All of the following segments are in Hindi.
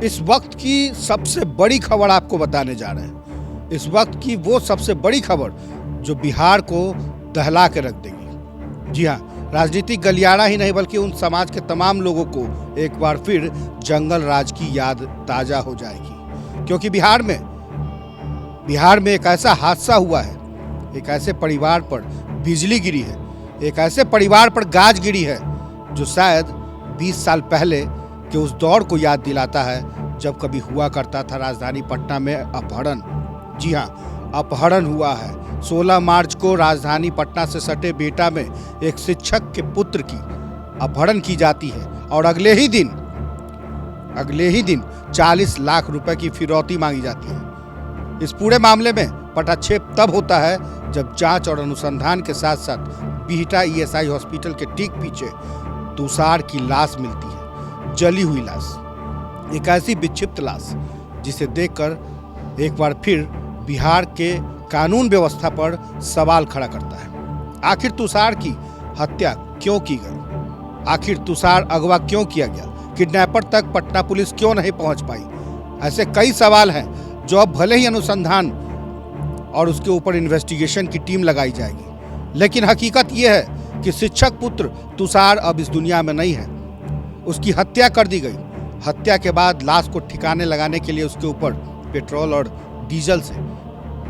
इस वक्त की सबसे बड़ी खबर आपको बताने जा रहे हैं। इस वक्त की वो सबसे बड़ी खबर जो बिहार को दहला के रख देगी। जी हाँ, राजनीतिक गलियारा ही नहीं बल्कि उन समाज के तमाम लोगों को एक बार फिर जंगल राज की याद ताजा हो जाएगी। क्योंकि बिहार में एक ऐसा हादसा हुआ है, एक ऐसे परिवार पर बिजली गिरी है, एक ऐसे परिवार पर गाज गिरी है जो शायद 20 साल पहले के उस दौर को याद दिलाता है जब कभी हुआ करता था राजधानी पटना में अपहरण। जी हाँ, अपहरण हुआ है। 16 मार्च को राजधानी पटना से सटे बेटा में एक शिक्षक के पुत्र की अपहरण की जाती है और अगले ही दिन 40 लाख रुपए की फिरौती मांगी जाती है। इस पूरे मामले में पटाक्षेप तब होता है जब जांच और अनुसंधान के साथ साथ बिहटा ईएसआई हॉस्पिटल के ठीक पीछे तुषार की लाश मिलती है, जली हुई लाश, एक ऐसी विक्षिप्त लाश जिसे देखकर एक बार फिर बिहार के कानून व्यवस्था पर सवाल खड़ा करता है। आखिर तुषार की हत्या क्यों की गई? आखिर तुषार अगवा क्यों किया गया? किडनैपर तक पटना पुलिस क्यों नहीं पहुंच पाई? ऐसे कई सवाल हैं जो अब भले ही अनुसंधान और उसके ऊपर इन्वेस्टिगेशन की टीम लगाई जाएगी, लेकिन हकीकत यह है कि शिक्षक पुत्र तुषार अब इस दुनिया में नहीं है। उसकी हत्या कर दी गई। हत्या के बाद लाश को ठिकाने लगाने के लिए उसके ऊपर पेट्रोल और डीजल से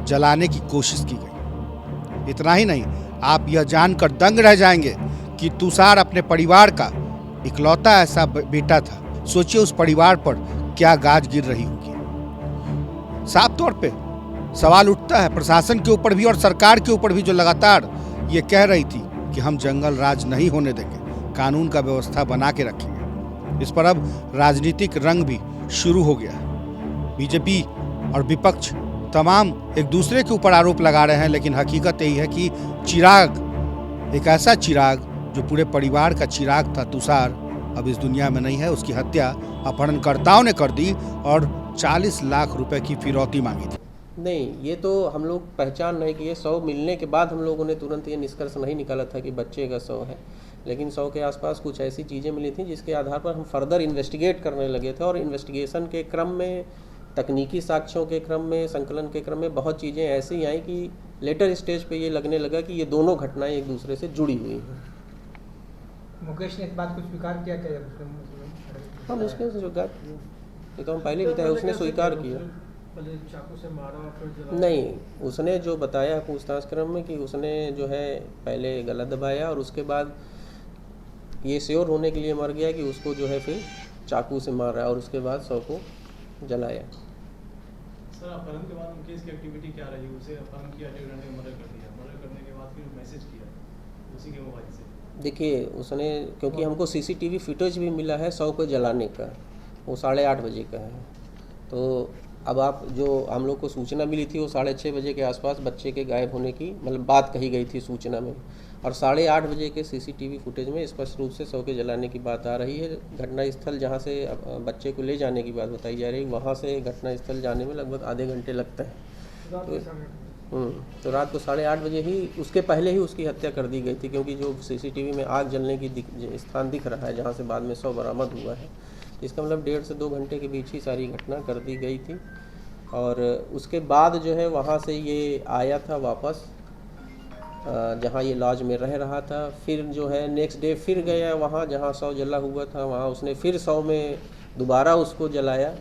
जलाने की कोशिश की गई। इतना ही नहीं, आप यह जानकर दंग रह जाएंगे कि तुषार अपने परिवार का इकलौता ऐसा बेटा था। सोचिए उस परिवार पर क्या गाज गिर रही होगी। साफ तौर पे सवाल उठता है प्रशासन के ऊपर भी और सरकार के ऊपर भी, जो लगातार ये कह रही थी कि हम जंगल राज नहीं होने देंगे, कानून का व्यवस्था बना के रखेंगे। इस पर अब राजनीतिक रंग भी शुरू हो गया है। बीजेपी और विपक्ष तमाम एक दूसरे के ऊपर आरोप लगा रहे हैं, लेकिन हकीकत यही है कि चिराग, एक ऐसा चिराग जो पूरे परिवार का चिराग था, तुषार अब इस दुनिया में नहीं है। उसकी हत्या अपहरणकर्ताओं ने कर दी और 40 लाख रुपए की फिरौती मांगी थी। नहीं, ये तो हम लोग पहचान नहीं किए। शव मिलने के बाद हम लोगों ने तुरंत ये निष्कर्ष नहीं निकाला था कि बच्चे का शव है, लेकिन शव के आसपास कुछ ऐसी चीज़ें मिली थी जिसके आधार पर हम फर्दर इन्वेस्टिगेट करने लगे थे। और इन्वेस्टिगेशन के क्रम में, तकनीकी साक्ष्यों के क्रम में, संकलन के क्रम में बहुत चीज़ें ऐसी आई कि लेटर स्टेज पे ये लगने लगा कि ये दोनों घटनाएं एक दूसरे से जुड़ी हुई हैं। मुकेश ने इस बात को स्वीकार किया क्या? हाँ, मुश्किल से स्वीकार किया, ये तो हम पहले भी बताया, उसने स्वीकार किया। चाकू से मारा फिर नहीं, उसने जो बताया पूछताछ क्रम में कि उसने जो है पहले गला दबाया और उसके बाद ये श्योर होने के लिए मर गया कि उसको जो है फिर चाकू से मारा और उसके बाद शव को जलाया। सर, अपहरण के बाद मुकेश की एक्टिविटी क्या रही? उसे अपहरण किया, 1.5 घंटे मर्डर कर दिया, मर्डर करने के बाद फिर मैसेज किया उसी के मोबाइल से। देखिए, उसने, क्योंकि हमको सीसीटीवी फुटेज भी मिला है शव को जलाने का, वो 8:30 बजे का है। तो अब आप, जो हम लोग को सूचना मिली थी वो 6:30 बजे के आसपास बच्चे के गायब होने की मतलब बात कही गई थी सूचना में, और 8:30 बजे के सीसीटीवी फुटेज में स्पष्ट रूप से शव के जलाने की बात आ रही है। घटनास्थल जहाँ से बच्चे को ले जाने की बात बताई जा रही है, वहाँ से घटनास्थल जाने में लगभग आधे घंटे लगता है। तो रात को 8:30 बजे ही, उसके पहले ही उसकी हत्या कर दी गई थी, क्योंकि जो सीसीटीवी में आग जलने की स्थान दिख रहा है जहाँ से बाद में शव बरामद हुआ है, इसका मतलब 1.5 से 2 घंटे के बीच ही सारी घटना कर दी गई थी। और उसके बाद जो है वहाँ से ये आया था वापस जहाँ ये लॉज में रह रहा था। फिर जो है नेक्स्ट डे फिर गया वहाँ जहाँ शव जला हुआ था, वहाँ उसने फिर शव में दोबारा उसको जलाया।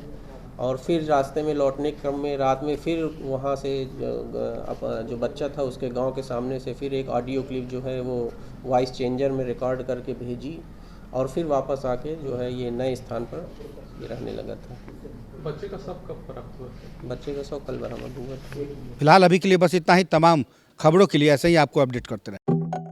और फिर रास्ते में लौटने के क्रम में रात में फिर वहाँ से जो बच्चा था उसके गांव के सामने से फिर एक ऑडियो क्लिप जो है वो वॉइस चेंजर में रिकॉर्ड करके भेजी, और फिर वापस आके जो है ये नए स्थान पर ये रहने लगा था। बच्चे का शव कब बरामद हुआ? बच्चे का शव कल बरामद हुआ था। फिलहाल अभी के लिए बस इतना ही। तमाम खबरों के लिए ऐसे ही आपको अपडेट करते रहें।